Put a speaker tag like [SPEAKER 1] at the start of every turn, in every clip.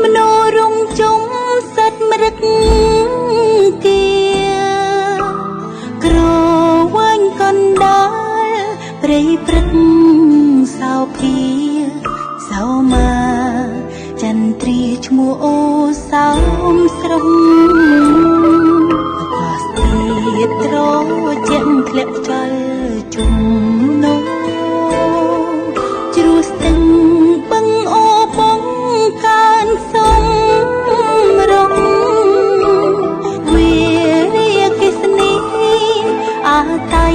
[SPEAKER 1] មโนរងជុំសិតមរឹកគាក្រវាញ់កណ្ដាលព្រៃព្រឹកសោភាសោមាចន្ទ្រាឈ្មោះអូសោមស្រងអាកាសធាតុត្រជាក់ធ្លាក់ចលជុំនោជ្រោះស្ទឹងបឹងអូបងកានសំរងវារាកិសនីអាតៃ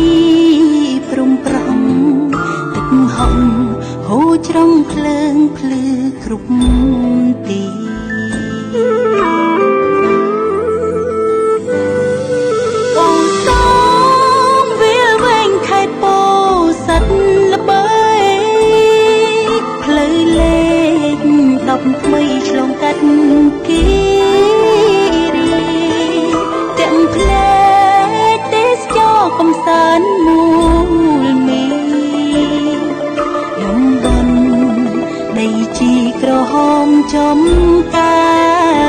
[SPEAKER 1] ព្រំប្រងទឹកហំហូរច្រងភ្លើងភ្លឺគ្រប់ទីបងសំវាវែងខេត្តពោធិ៍សាត់ល្បីផ្លូវលេខ10ថ្មីឆ្លងកាត់គិរីទាំងផ្លែទេសចរកំសាន្តមូលមីតំបន់ដីជីក្រហមចំកា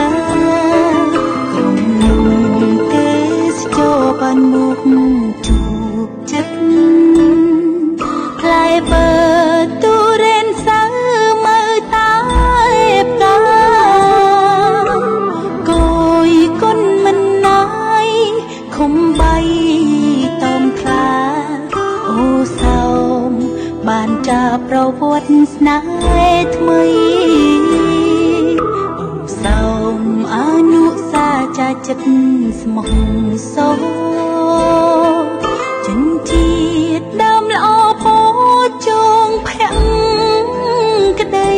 [SPEAKER 1] រក្រុមនោះទេសចរបានមកជួបចិត្តផ្លែបើទូរេនសៅមើលតាបកាគយគុណមិនណាយខំបីតំខ្លាអូសោមបានចាប្រវត្តិស្នេហ៍ថ្មីអូសោមអនុសាចាចិត្តស្មោះសរចិញ្ជាតិដើមល្អពោចងភ័ក្រក្តី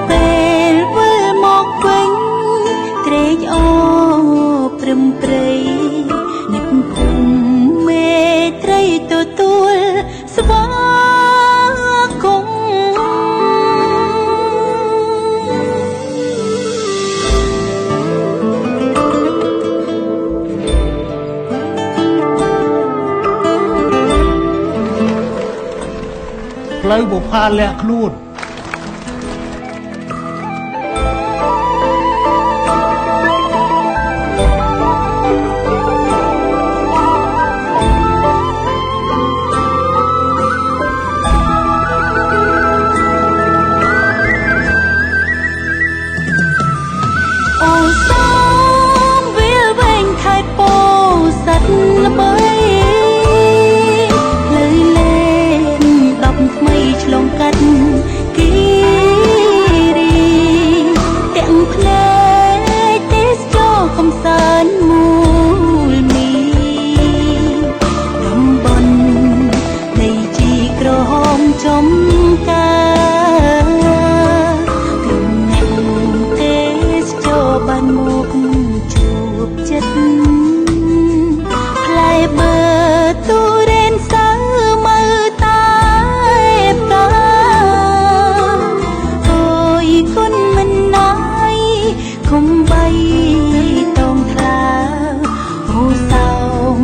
[SPEAKER 1] ពេលវិលមកវិញត្រេកអរព្រឹមព្រៃនឹកគុំមេត្រីទទួលស្វាគមន៍
[SPEAKER 2] ផ្លូវបុប្ផាលាក់ខ្លួន
[SPEAKER 1] អូសោមវាវែងខេត្តពោធិ៍សាត់ល្បីផ្លូវលេខ10ថ្មីឆ្លងកាត់គិរីទាំងផ្លែទេសចរកំសាន្តមូលមីតំបន់ដីជីក្រហមចំការក្រុមអ្នកទេសចរបានមកជួបចិត្តផ្លែបើទូរេនសៅមើលតាបកាអើយគុណមិនណាយខំបីតងថ្លាអូសោម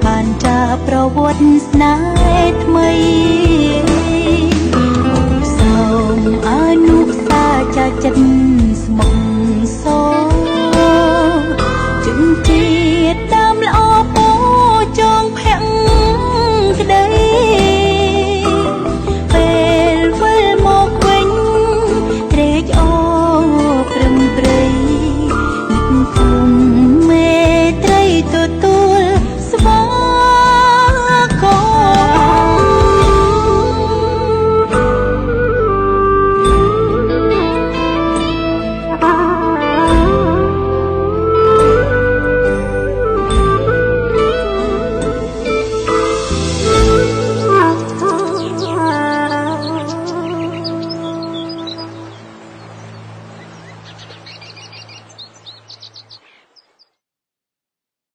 [SPEAKER 1] បានចាប្រវត្តិស្នេហ៍ថ្មីអូសោមអនុសាចាចិត្ត